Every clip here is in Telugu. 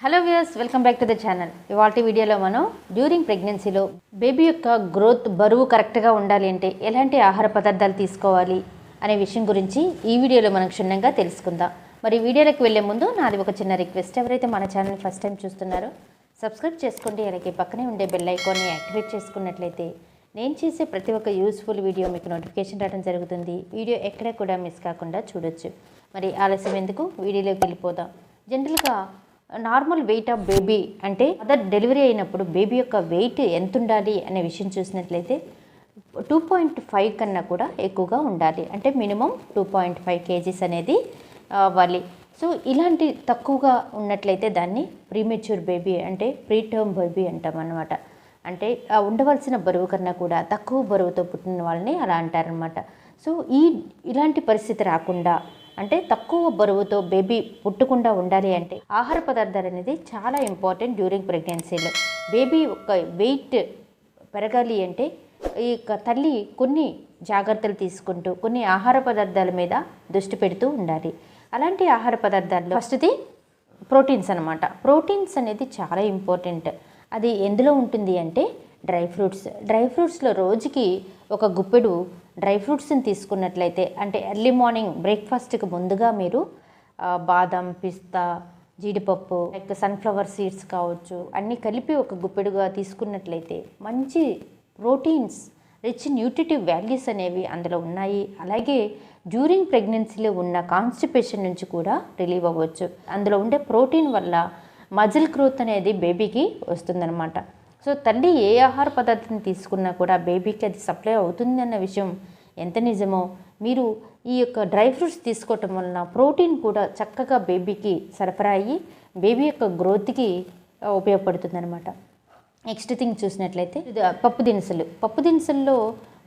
Hello viewers, welcome back to the channel. ఇవాల్టి వీడియోలో మనం డ్యూరింగ్ ప్రెగ్నెన్సీలో బేబీ యొక్క గ్రోత్ బరువు కరెక్ట్గా ఉండాలి అంటే ఎలాంటి ఆహార పదార్థాలు తీసుకోవాలి అనే విషయం గురించి ఈ వీడియోలో మనం క్షుణ్ణంగా తెలుసుకుందాం. మరి వీడియోలోకి వెళ్ళే ముందు నాది ఒక చిన్న రిక్వెస్ట్. ఎవరైతే మన ఛానల్ ఫస్ట్ టైం చూస్తున్నారో సబ్స్క్రైబ్ చేసుకోండి. అలాగే పక్కనే ఉండే బెల్ ఐకాన్ని యాక్టివేట్ చేసుకున్నట్లయితే నేను చేసే ప్రతి ఒక్క యూస్ఫుల్ వీడియో మీకు నోటిఫికేషన్ రావడం జరుగుతుంది. వీడియో ఎక్కడ కూడా మిస్ కాకుండా చూడొచ్చు. మరి ఆలస్యం ఎందుకు, వీడియోలోకి వెళ్ళిపోదాం. జనరల్గా నార్మల్ వెయిట్ ఆఫ్ బేబీ అంటే మదర్ డెలివరీ అయినప్పుడు బేబీ యొక్క వెయిట్ ఎంత ఉండాలి అనే విషయం చూసినట్లయితే 2.5 కన్నా కూడా ఎక్కువగా ఉండాలి. అంటే మినిమం 2.5 kgs అనేది అవ్వాలి. సో ఇలాంటి తక్కువగా ఉన్నట్లయితే దాన్ని ప్రీమెచ్యూర్ బేబీ అంటే ప్రీటర్మ్ బేబీ అంటాం అన్నమాట. అంటే ఉండవలసిన బరువు కన్నా కూడా తక్కువ బరువుతో పుట్టిన వాళ్ళని అలా అంటారనమాట. సో ఇలాంటి పరిస్థితి రాకుండా అంటే తక్కువ బరువుతో బేబీ పుట్టకుండా ఉండాలి అంటే ఆహార పదార్థాలు అనేది చాలా ఇంపార్టెంట్. డ్యూరింగ్ ప్రెగ్నెన్సీలో బేబీ యొక్క వెయిట్ పెరగాలి అంటే ఈ తల్లి కొన్ని జాగ్రత్తలు తీసుకుంటూ కొన్ని ఆహార పదార్థాల మీద దృష్టి పెడుతూ ఉండాలి. అలాంటి ఆహార పదార్థాల్లో ఫస్ట్ది ప్రోటీన్స్ అనమాట. ప్రోటీన్స్ అనేది చాలా ఇంపార్టెంట్. అది ఎందులో ఉంటుంది అంటే డ్రై ఫ్రూట్స్లో రోజుకి ఒక గుప్పెడు డ్రై ఫ్రూట్స్ని తీసుకున్నట్లయితే అంటే ఎర్లీ మార్నింగ్ బ్రేక్ఫాస్ట్కి ముందుగా మీరు బాదం, పిస్తా, జీడిపప్పు, లైక్ సన్ఫ్లవర్ సీడ్స్ కావచ్చు అన్నీ కలిపి ఒక గుప్పెడుగా తీసుకున్నట్లయితే మంచి ప్రోటీన్స్, రిచ్ న్యూట్రిటివ్ వాల్యూస్ అనేవి అందులో ఉన్నాయి. అలాగే డ్యూరింగ్ ప్రెగ్నెన్సీలో ఉన్న కాన్స్టిపేషన్ నుంచి కూడా రిలీవ్ అవ్వచ్చు. అందులో ఉండే ప్రోటీన్ వల్ల మజిల్ గ్రోత్ అనేది బేబీకి వస్తుందన్నమాట. సో తల్లి ఏ ఆహార పదార్థాన్ని తీసుకున్నా కూడా బేబీకి అది సప్లై అవుతుంది అన్న విషయం ఎంత నిజమో, మీరు ఈ యొక్క డ్రై ఫ్రూట్స్ తీసుకోవటం వలన ప్రోటీన్ కూడా చక్కగా బేబీకి సరఫరా అయ్యి బేబీ యొక్క గ్రోత్కి ఉపయోగపడుతుంది అనమాట. నెక్స్ట్ థింగ్ చూసినట్లయితే పప్పు దినుసుల్లో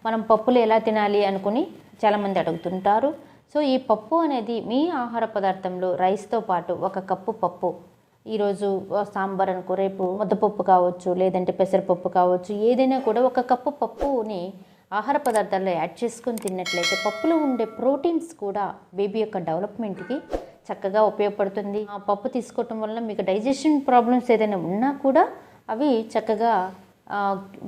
మనం పప్పులు ఎలా తినాలి అనుకుని చాలామంది అడుగుతుంటారు. సో ఈ పప్పు అనేది మీ ఆహార పదార్థంలో రైస్తో పాటు 1 కప్పు పప్పు, ఈరోజు సాంబార్ అనుకో, రేపు ముద్దపప్పు కావచ్చు, లేదంటే పెసరపప్పు కావచ్చు, ఏదైనా కూడా 1 కప్పు పప్పుని ఆహార పదార్థాల్లో యాడ్ చేసుకొని తిన్నట్లయితే పప్పులో ఉండే ప్రోటీన్స్ కూడా బేబీ యొక్క డెవలప్మెంట్కి చక్కగా ఉపయోగపడుతుంది. ఆ పప్పు తీసుకోవటం వల్ల మీకు డైజెషన్ ప్రాబ్లమ్స్ ఏదైనా ఉన్నా కూడా అవి చక్కగా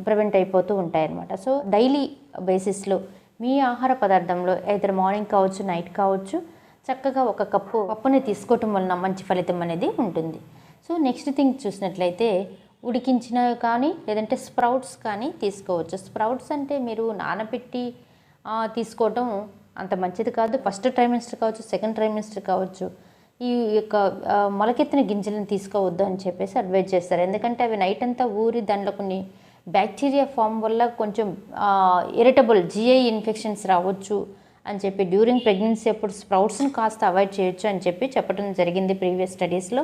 ప్రివెంట్ అయిపోతూ ఉంటాయన్నమాట. సో డైలీ బేసిస్లో మీ ఆహార పదార్థంలో either మార్నింగ్ కావచ్చు, నైట్ కావచ్చు, చక్కగా 1 కప్పు పప్పుని తీసుకోవటం వలన మంచి ఫలితం అనేది ఉంటుంది. సో నెక్స్ట్ థింగ్ చూసినట్లయితే ఉడికించినవి కానీ లేదంటే స్ప్రౌట్స్ కానీ తీసుకోవచ్చు. స్ప్రౌట్స్ అంటే మీరు నానబెట్టి తీసుకోవటం అంత మంచిది కాదు. ఫస్ట్ ట్రైమిస్టర్ కావచ్చు, సెకండ్ ట్రైమిస్టర్ కావచ్చు, ఈ యొక్క మొలకెత్తిన గింజలను తీసుకోవద్దు అని చెప్పేసి అడ్వైజ్ చేస్తారు. ఎందుకంటే అవి నైట్ అంతా ఊరి దాంట్లో కొన్ని బ్యాక్టీరియా ఫామ్ వల్ల కొంచెం ఇరిటబుల్ GI ఇన్ఫెక్షన్స్ రావచ్చు అని చెప్పి డ్యూరింగ్ ప్రెగ్నెన్సీ అప్పుడు స్ప్రౌట్స్ని కాస్త అవాయిడ్ చేయొచ్చు అని చెప్పి చెప్పడం జరిగింది ప్రీవియస్ స్టడీస్లో.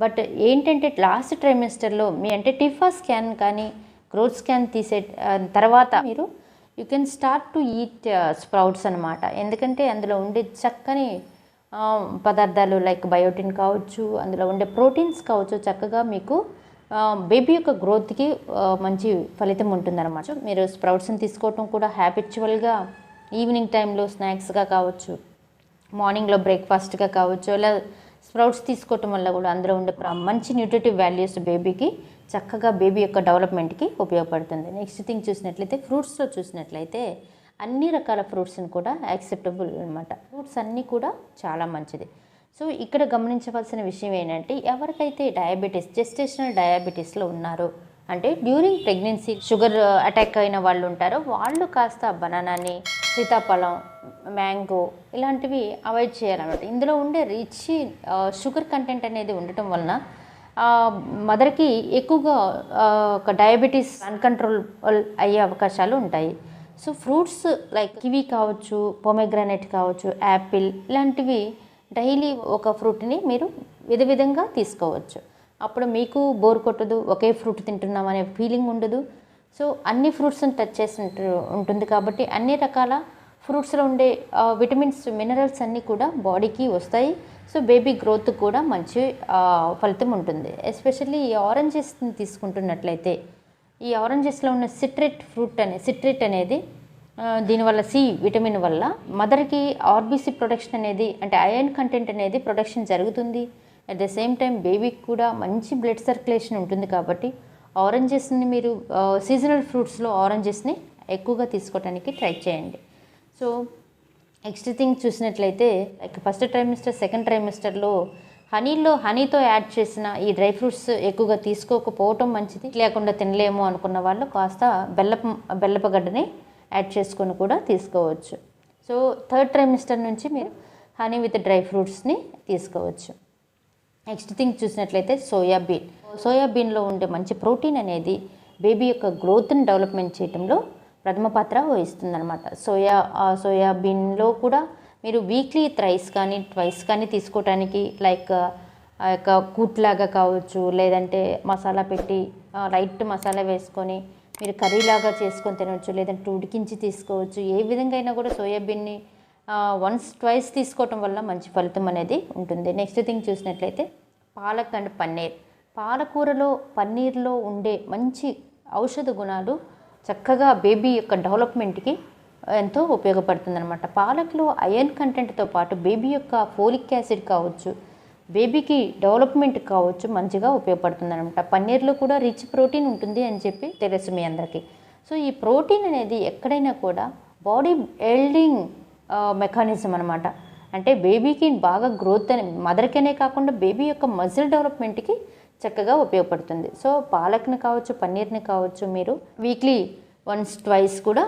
బట్ ఏంటంటే లాస్ట్ ట్రైమిస్టర్లో మీ అంటే టిఫా స్కాన్ కానీ గ్రోత్ స్కాన్ తీసే తర్వాత మీరు you can start to eat sprouts అనమాట. ఎందుకంటే అందులో ఉండే చక్కని పదార్థాలు లైక్ బయోటిన్ కావచ్చు, అందులో ఉండే ప్రోటీన్స్ కావచ్చు, చక్కగా మీకు బేబీ యొక్క గ్రోత్కి మంచి ఫలితం ఉంటుందన్నమాట. మీరు స్ప్రౌట్స్ని తీసుకోవటం కూడా హ్యాబిచువల్గా ఈవినింగ్ టైంలో స్నాక్స్గా కావచ్చు, మార్నింగ్లో బ్రేక్ఫాస్ట్గా కావచ్చు, ఇలా స్ప్రౌట్స్ తీసుకోవటం వల్ల కూడా అందులో ఉండే మంచి న్యూట్రిటివ్ వాల్యూస్ బేబీకి చక్కగా బేబీ యొక్క డెవలప్మెంట్కి ఉపయోగపడుతుంది. నెక్స్ట్ థింగ్ చూసినట్లయితే ఫ్రూట్స్లో చూసినట్లయితే అన్ని రకాల ఫ్రూట్స్ని కూడా యాక్సెప్టబుల్ అనమాట. ఫ్రూట్స్ అన్నీ కూడా చాలా మంచిది. సో ఇక్కడ గమనించవలసిన విషయం ఏంటంటే ఎవరికైతే జెస్టేషనల్ డయాబెటీస్లో ఉన్నారో అంటే డ్యూరింగ్ ప్రెగ్నెన్సీ షుగర్ అటాక్ అయిన వాళ్ళు ఉంటారో వాళ్ళు కాస్త బనానాని, సీతాఫలం, మ్యాంగో ఇలాంటివి అవాయిడ్ చేయాలన్నమాట. ఇందులో ఉండే రిచ్ షుగర్ కంటెంట్ అనేది ఉండటం వలన మదర్కి ఎక్కువగా ఒక డయాబెటీస్ అన్కంట్రోల్ అయ్యే అవకాశాలు ఉంటాయి. సో ఫ్రూట్స్ లైక్ కివీ కావచ్చు, పొమెగ్రానైట్ కావచ్చు, యాపిల్ ఇలాంటివి డైలీ ఒక ఫ్రూట్ని మీరు విధంగా తీసుకోవచ్చు. అప్పుడు మీకు బోర్ కొట్టదు, ఒకే ఫ్రూట్ తింటున్నాం అనే ఫీలింగ్ ఉండదు. సో అన్ని ఫ్రూట్స్ని టచ్ చేసి ఉంటుంది కాబట్టి అన్ని రకాల ఫ్రూట్స్లో ఉండే విటమిన్స్, మినరల్స్ అన్నీ కూడా బాడీకి వస్తాయి. సో బేబీ గ్రోత్ కూడా మంచి ఫలితం ఉంటుంది. ఎస్పెషల్లీ ఈ ఆరెంజెస్ని తీసుకుంటున్నట్లయితే ఈ ఆరెంజెస్లో ఉన్న సిట్రేట్ అనేది దీనివల్ల సి విటమిన్ వల్ల మదర్కి ఆర్బీసీ ప్రొడక్షన్ అనేది అంటే ఐరన్ కంటెంట్ అనేది ప్రొడక్షన్ జరుగుతుంది. అట్ ద సేమ్ టైం బేబీకి కూడా మంచి బ్లడ్ సర్క్యులేషన్ ఉంటుంది కాబట్టి ఆరెంజెస్ని మీరు సీజనల్ ఫ్రూట్స్లో ఆరెంజెస్ని ఎక్కువగా తీసుకోవడానికి ట్రై చేయండి. సో నెక్స్ట్ థింగ్ చూసినట్లయితే లైక్ ఫస్ట్ ట్రైమిస్టర్, సెకండ్ ట్రైమిస్టర్లో హనీతో యాడ్ చేసిన ఈ డ్రై ఫ్రూట్స్ ఎక్కువగా తీసుకోకపోవటం మంచిది. లేకుండా తినలేము అనుకున్న వాళ్ళు కాస్త బెల్లపగడ్డని యాడ్ చేసుకొని కూడా తీసుకోవచ్చు. సో థర్డ్ ట్రైమిస్టర్ నుంచి మీరు హనీ విత్ డ్రై ఫ్రూట్స్ని తీసుకోవచ్చు. నెక్స్ట్ థింగ్ చూసినట్లయితే సోయాబీన్లో ఉండే మంచి ప్రోటీన్ అనేది బేబీ యొక్క గ్రోత్ని డెవలప్మెంట్ చేయడంలో ప్రథమ పాత్ర వహిస్తుందన్నమాట. సోయాబీన్లో కూడా మీరు వీక్లీ థ్రైస్ కానీ ట్వైస్ కానీ తీసుకోవటానికి లైక్ యొక్క కూట్లాగా కావచ్చు, లేదంటే మసాలా పెట్టి లైట్ మసాలా వేసుకొని మీరు కర్రీలాగా చేసుకొని తినవచ్చు, లేదంటే ఉడికించి తీసుకోవచ్చు. ఏ విధంగా అయినా కూడా సోయాబీన్ని వన్స్ ట్వైస్ తీసుకోవటం వల్ల మంచి ఫలితం అనేది ఉంటుంది. నెక్స్ట్ థింగ్ చూసినట్లయితే పాలక్ అండ్ పన్నీర్. పాలకూరలో పన్నీర్లో ఉండే మంచి ఔషధ గుణాలు చక్కగా బేబీ యొక్క డెవలప్మెంట్కి ఎంతో ఉపయోగపడుతుందన్నమాట. పాలక్లో ఐరన్ కంటెంట్తో పాటు బేబీ యొక్క ఫోలిక్ యాసిడ్ కావచ్చు, బేబీకి డెవలప్మెంట్ కావచ్చు మంచిగా ఉపయోగపడుతుందన్నమాట. పన్నీర్లో కూడా రిచ్ ప్రోటీన్ ఉంటుంది అని చెప్పి తెలుసు మీ అందరికీ. సో ఈ ప్రోటీన్ అనేది ఎక్కడైనా కూడా బాడీ బిల్డింగ్ మెకానిజం అనమాట. అంటే బేబీకి బాగా గ్రోత్ అని మదర్కనే కాకుండా బేబీ యొక్క మజిల్ డెవలప్మెంట్కి చక్కగా ఉపయోగపడుతుంది. సో పాలక్ని కావచ్చు, పన్నీర్ని కావచ్చు మీరు వీక్లీ వన్స్ ట్వైస్ కూడా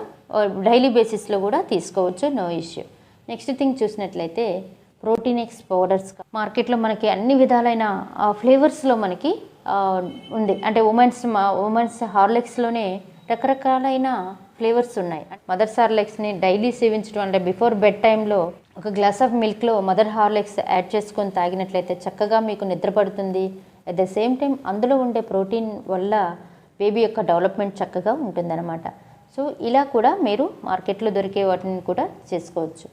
డైలీ బేసిస్లో కూడా తీసుకోవచ్చు, నో ఇష్యూ. నెక్స్ట్ థింగ్ చూసినట్లయితే ప్రోటీన్ ఎక్స్ పౌడర్స్. మార్కెట్లో మనకి అన్ని విధాలైన ఫ్లేవర్స్లో మనకి ఉంది. అంటే ఉమెన్స్ హార్లిక్స్లోనే రకరకాలైన ఫ్లేవర్స్ ఉన్నాయి. మదర్ హార్లిక్స్ని డైలీ సేవించడం అంటే బిఫోర్ బెడ్ టైంలో ఒక గ్లాస్ ఆఫ్ మిల్క్లో మదర్ హార్లిక్స్ యాడ్ చేసుకొని తాగినట్లయితే చక్కగా మీకు నిద్ర పడుతుంది. అట్ ద సేమ్ టైం అందులో ఉండే ప్రోటీన్ వల్ల బేబీ యొక్క డెవలప్మెంట్ చక్కగా ఉంటుందన్నమాట. సో ఇలా కూడా మీరు మార్కెట్లో దొరికే వాటిని కూడా చేసుకోవచ్చు.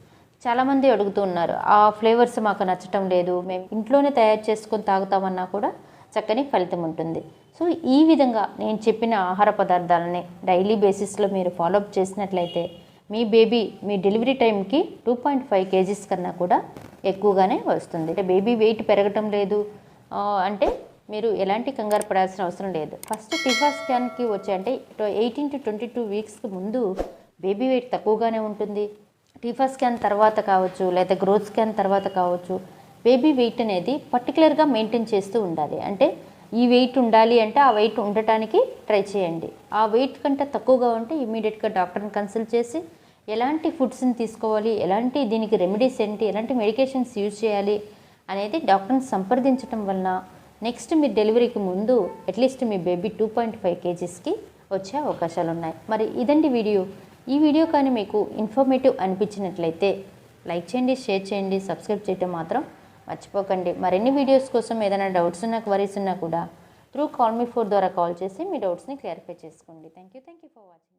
చాలామంది అడుగుతూ ఉన్నారు, ఆ ఫ్లేవర్స్ మాకు నచ్చటం లేదు, మేము ఇంట్లోనే తయారు చేసుకొని తాగుతామన్నా కూడా చక్కని ఫలితం ఉంటుంది. సో ఈ విధంగా నేను చెప్పిన ఆహార పదార్థాలని డైలీ బేసిస్లో మీరు ఫాలోఅప్ చేసినట్లయితే మీ బేబీ మీ డెలివరీ టైంకి 2.5 kgs కన్నా కూడా ఎక్కువగానే వస్తుంది. అంటే బేబీ వెయిట్ పెరగటం లేదు అంటే మీరు ఎలాంటి కంగారు పడాల్సిన అవసరం లేదు. ఫస్ట్ టిఫా స్కాన్కి వచ్చే అంటే 18 to 22 వీక్స్కి ముందు బేబీ వెయిట్ తక్కువగానే ఉంటుంది. టిఫా స్కాన్ తర్వాత కావచ్చు, లేదా గ్రోత్ స్కాన్ తర్వాత కావచ్చు, బేబీ వెయిట్ అనేది పర్టికులర్గా మెయింటైన్ చేస్తూ ఉండాలి. అంటే ఈ వెయిట్ ఉండాలి అంటే ఆ వెయిట్ ఉండటానికి ట్రై చేయండి. ఆ వెయిట్ కంటే తక్కువగా ఉంటే ఇమీడియట్గా డాక్టర్ని కన్సల్ట్ చేసి ఎలాంటి ఫుడ్స్ని తీసుకోవాలి, ఎలాంటి దీనికి రెమెడీస్ ఏంటి, ఎలాంటి మెడికేషన్స్ యూజ్ చేయాలి అనేది డాక్టర్ని సంప్రదించడం వలన నెక్స్ట్ మీ డెలివరీకి ముందు అట్లీస్ట్ మీ బేబీ 2.5 kgsకి వచ్చే అవకాశాలు ఉన్నాయి. మరి ఇదండి వీడియో. ఈ వీడియో కానీ మీకు ఇన్ఫర్మేటివ్ అనిపించినట్లయితే లైక్ చేయండి, షేర్ చేయండి, సబ్స్క్రైబ్ చేయడం మాత్రం మర్చిపోకండి. మరిన్ని వీడియోస్ కోసం ఏదైనా డౌట్స్ ఉన్నా, క్వరీస్ ఉన్నా కూడా త్రూ కాల్ మీ 4 ద్వారా కాల్ చేసి మీ డౌట్స్ని క్లారిఫై చేసుకోండి. Thank you for watching.